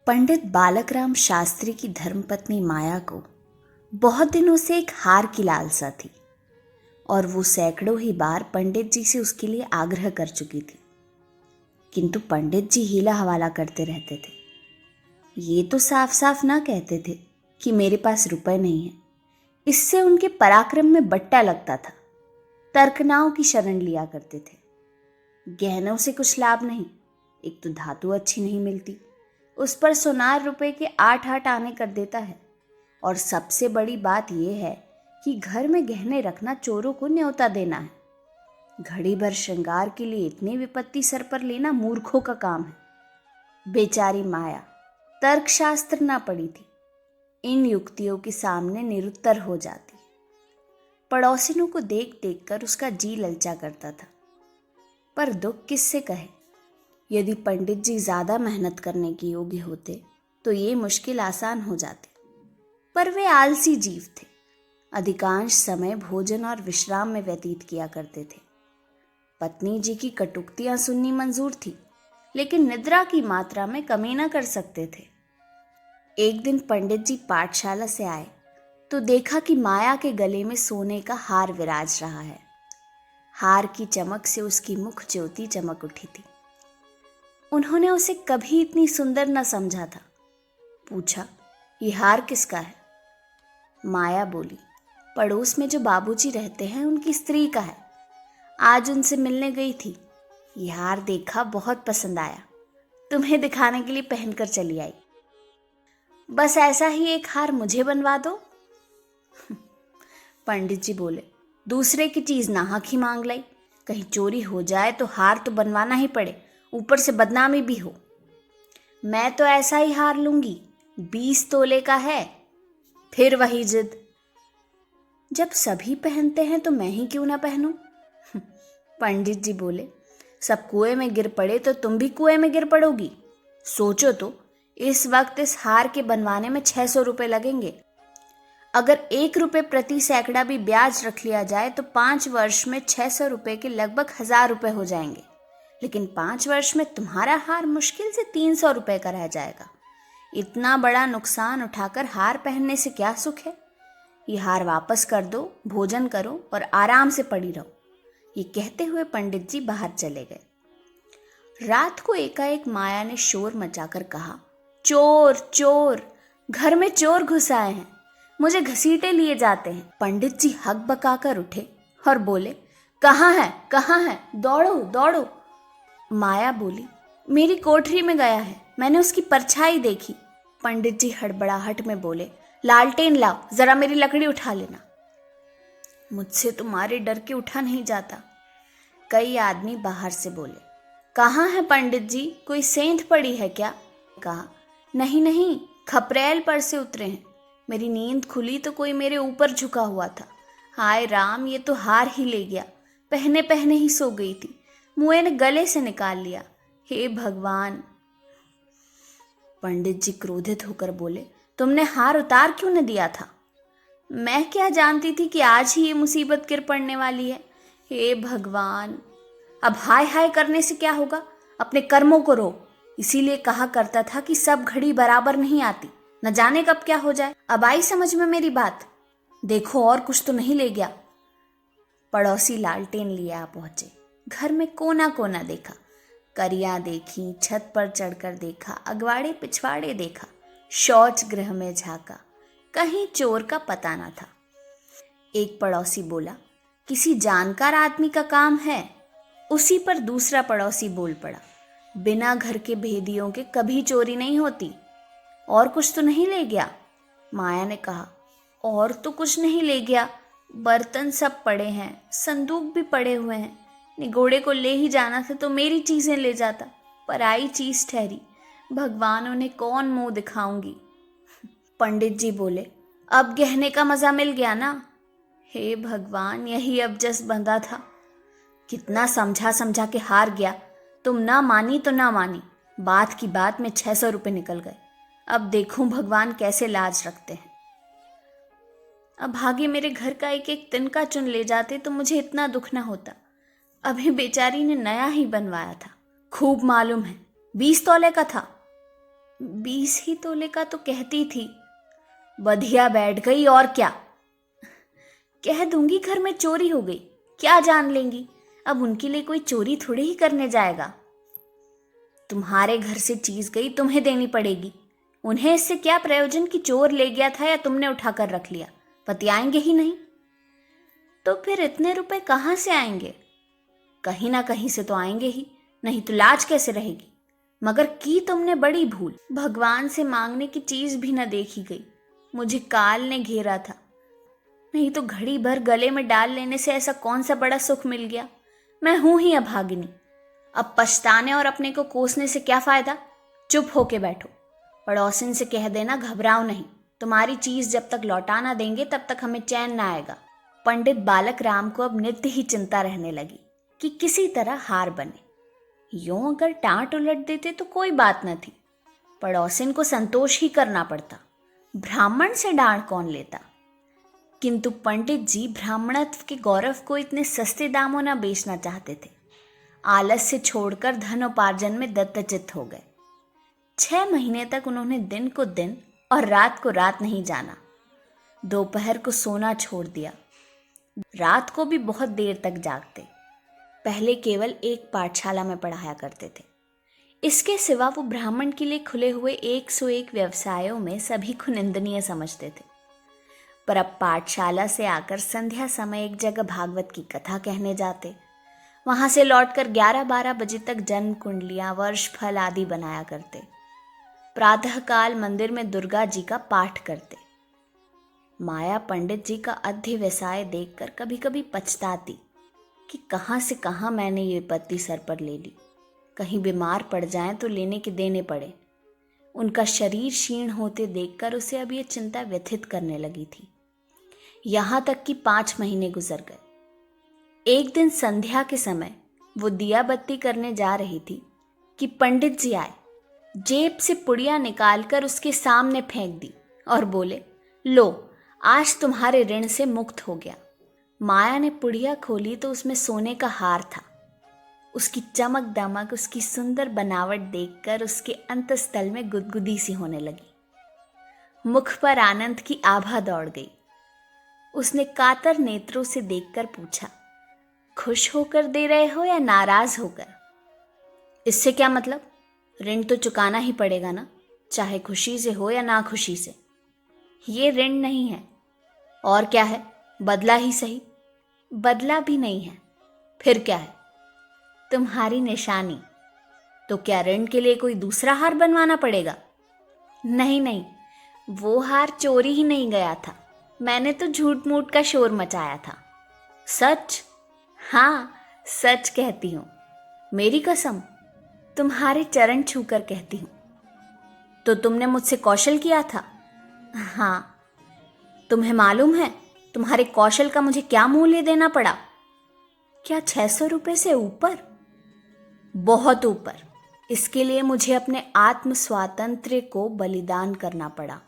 पंडित बालकराम शास्त्री की धर्मपत्नी माया को बहुत दिनों से एक हार की लालसा थी और वो सैकड़ों ही बार पंडित जी से उसके लिए आग्रह कर चुकी थी, किंतु पंडित जी हीला हवाला करते रहते थे। ये तो साफ साफ ना कहते थे कि मेरे पास रुपए नहीं है। इससे उनके पराक्रम में बट्टा लगता था। तर्कनाओं की शरण लिया करते थे। गहनों से कुछ लाभ नहीं, एक तो धातु अच्छी नहीं मिलती, उस पर सोनार रुपए के 8-8 आने कर देता है। और सबसे बड़ी बात यह है कि घर में गहने रखना चोरों को न्योता देना है। घड़ी भर श्रृंगार के लिए इतनी विपत्ति सर पर लेना मूर्खों का काम है। बेचारी माया तर्कशास्त्र ना पड़ी थी, इन युक्तियों के सामने निरुत्तर हो जाती। पड़ोसिनों को देख देख कर उसका जी ललचा करता था, पर दुख किससे कहे। यदि पंडित जी ज्यादा मेहनत करने के योग्य होते तो ये मुश्किल आसान हो जाती, पर वे आलसी जीव थे। अधिकांश समय भोजन और विश्राम में व्यतीत किया करते थे। पत्नी जी की कटुक्तियां सुननी मंजूर थी, लेकिन निद्रा की मात्रा में कमी न कर सकते थे। एक दिन पंडित जी पाठशाला से आए तो देखा कि माया के गले में सोने का हार विराज रहा है। हार की चमक से उसकी मुख ज्योति चमक उठी थी। उन्होंने उसे कभी इतनी सुंदर न समझा था। पूछा, ये हार किसका है? माया बोली, पड़ोस में जो बाबूजी रहते हैं उनकी स्त्री का है। आज उनसे मिलने गई थी, ये हार देखा, बहुत पसंद आया, तुम्हें दिखाने के लिए पहनकर चली आई। बस ऐसा ही एक हार मुझे बनवा दो। पंडित जी बोले, दूसरे की चीज नाहक ही मांग लाई, कहीं चोरी हो जाए तो हार तो बनवाना ही पड़े, ऊपर से बदनामी भी हो। मैं तो ऐसा ही हार लूंगी, 20 तोले का है। फिर वही जिद, जब सभी पहनते हैं तो मैं ही क्यों ना पहनूं? पंडित जी बोले, सब कुएं में गिर पड़े तो तुम भी कुएं में गिर पड़ोगी। सोचो तो, इस वक्त इस हार के बनवाने में 600 रुपए लगेंगे। अगर 1 रुपए प्रति सैकड़ा भी ब्याज रख लिया जाए तो 5 वर्ष में 600 रुपए के लगभग 1000 रुपए हो जाएंगे। लेकिन 5 वर्ष में तुम्हारा हार मुश्किल से 300 रुपए का रह जाएगा। इतना बड़ा नुकसान उठाकर हार पहनने से क्या सुख है? ये हार वापस कर दो, भोजन करो और आराम से पड़ी रहो। ये कहते हुए पंडित जी बाहर चले गए। रात को एकाएक माया ने शोर मचाकर कहा, चोर चोर, घर में चोर घुस आए हैं, मुझे घसीटे लिए जाते हैं। पंडित जी हक बकाकर उठे और बोले, कहाँ है, दौड़ो दौड़ो। माया बोली, मेरी कोठरी में गया है, मैंने उसकी परछाई देखी। पंडित जी हड़बड़ाहट में बोले, लालटेन लाओ, जरा मेरी लकड़ी उठा लेना। मुझसे तुम्हारे डर के उठा नहीं जाता। कई आदमी बाहर से बोले, कहाँ है पंडित जी, कोई सेंध पड़ी है क्या? कहा, नहीं, खपरेल पर से उतरे हैं। मेरी नींद खुली तो कोई मेरे ऊपर झुका हुआ था। हाय राम, ये तो हार ही ले गया, पहने पहने ही सो गई थी, मुए ने गले से निकाल लिया। हे भगवान। पंडित जी क्रोधित होकर बोले, तुमने हार उतार क्यों न दिया था? मैं क्या जानती थी कि आज ही ये मुसीबत गिर पड़ने वाली है। हे भगवान। अब हाय हाय करने से क्या होगा, अपने कर्मों को रो। इसीलिए कहा करता था कि सब घड़ी बराबर नहीं आती, न जाने कब क्या हो जाए। अब आई समझ में मेरी बात? देखो और कुछ तो नहीं ले गया। पड़ोसी लालटेन लिए आ पहुंचे। घर में कोना कोना देखा, करियां देखी, छत पर चढ़कर देखा, अगवाड़े पिछवाड़े देखा, शौच गृह में झांका, कहीं चोर का पता न था। एक पड़ोसी बोला, किसी जानकार आदमी का काम है। उसी पर दूसरा पड़ोसी बोल पड़ा, बिना घर के भेदियों के कभी चोरी नहीं होती। और कुछ तो नहीं ले गया? माया ने कहा, और तो कुछ नहीं ले गया, बर्तन सब पड़े हैं, संदूक भी पड़े हुए हैं। निगोड़े को ले ही जाना था तो मेरी चीजें ले जाता, पराई चीज ठहरी। भगवान, उन्हें कौन मुंह दिखाऊंगी? पंडित जी बोले, अब गहने का मजा मिल गया ना? हे भगवान, यही अब जस बंधा था। कितना समझा समझा के हार गया, तुम ना मानी तो ना मानी, बात की बात में 600 रुपए निकल गए। अब देखूं भगवान कैसे लाज रखते हैं। अब भागे मेरे घर का एक एक तिनका चुन ले जाते तो मुझे इतना दुख ना होता। अभी बेचारी ने नया ही बनवाया था, खूब मालूम है 20 तोले का था। 20 ही तोले का तो कहती थी। बधिया बैठ गई और क्या। कह दूंगी घर में चोरी हो गई, क्या जान लेंगी। अब उनके लिए कोई चोरी थोड़ी ही करने जाएगा। तुम्हारे घर से चीज गई, तुम्हें देनी पड़ेगी। उन्हें इससे क्या प्रयोजन कि चोर ले गया था या तुमने उठाकर रख लिया, पतियाएंगे ही नहीं। तो फिर इतने रुपए कहाँ से आएंगे? कहीं ना कहीं से तो आएंगे ही, नहीं तो लाज कैसे रहेगी। मगर की तुमने बड़ी भूल, भगवान से मांगने की चीज भी न देखी गई। मुझे काल ने घेरा था, नहीं तो घड़ी भर गले में डाल लेने से ऐसा कौन सा बड़ा सुख मिल गया। मैं हूं ही अभागिनी। अब पछताने और अपने को कोसने से क्या फायदा। चुप होके बैठो। पड़ोसिन से कह देना घबराओ नहीं, तुम्हारी चीज जब तक लौटा ना देंगे तब तक हमें चैन ना आएगा। पंडित बालक राम को अब नित्य ही चिंता रहने लगी कि किसी तरह हार बने। यूं अगर टांट उलट देते तो कोई बात न थी, पड़ोसिन को संतोष ही करना पड़ता, ब्राह्मण से डांट कौन लेता। किंतु पंडित जी ब्राह्मणत्व के गौरव को इतने सस्ते दामों न बेचना चाहते थे। आलस्य छोड़कर धन उपार्जन में दत्तचित्त हो गए। 6 महीने तक उन्होंने दिन को दिन और रात को रात नहीं जाना। दोपहर को सोना छोड़ दिया, रात को भी बहुत देर तक जागते। पहले केवल एक पाठशाला में पढ़ाया करते थे, इसके सिवा वो ब्राह्मण के लिए खुले हुए 101 व्यवसायों में सभी को निंदनीय समझते थे। पर अब पाठशाला से आकर संध्या समय एक जगह भागवत की कथा कहने जाते। वहां से लौटकर 11-12 बजे तक जन्म कुंडलियां, वर्ष फल आदि बनाया करते। प्रातःकाल मंदिर में दुर्गा जी का पाठ करते। माया पंडित जी का अध्यवसाय देखकर कभी कभी पछताती कि कहाँ से कहाँ मैंने ये विपत्ति सर पर ले ली। कहीं बीमार पड़ जाएं तो लेने के देने पड़े। उनका शरीर क्षीण होते देखकर उसे अब ये चिंता व्यथित करने लगी थी। यहाँ तक कि 5 महीने गुजर गए। एक दिन संध्या के समय वो दिया बत्ती करने जा रही थी कि पंडित जी आए, जेब से पुड़िया निकालकर उसके सामने फेंक दी और बोले, लो आज तुम्हारे ऋण से मुक्त हो गया। माया ने पुड़िया खोली तो उसमें सोने का हार था। उसकी चमक दमक, उसकी सुंदर बनावट देखकर उसके अंतस्थल में गुदगुदी सी होने लगी। मुख पर आनंद की आभा दौड़ गई। उसने कातर नेत्रों से देखकर पूछा, खुश होकर दे रहे हो या नाराज होकर? इससे क्या मतलब, ऋण तो चुकाना ही पड़ेगा ना, चाहे खुशी से हो या ना खुशी से। ये ऋण नहीं है। और क्या है? बदला ही सही। बदला भी नहीं है, फिर क्या है? तुम्हारी निशानी। तो क्या ऋण के लिए कोई दूसरा हार बनवाना पड़ेगा? नहीं नहीं, वो हार चोरी ही नहीं गया था, मैंने तो झूठ मूठ का शोर मचाया था। सच? हाँ सच कहती हूँ, मेरी कसम, तुम्हारे चरण छूकर कहती हूँ। तो तुमने मुझसे कौशल किया था? हाँ। तुम्हें मालूम है तुम्हारे कौशल का मुझे क्या मूल्य देना पड़ा? क्या 600 रुपये से ऊपर? बहुत ऊपर। इसके लिए मुझे अपने आत्म स्वातंत्र्य को बलिदान करना पड़ा।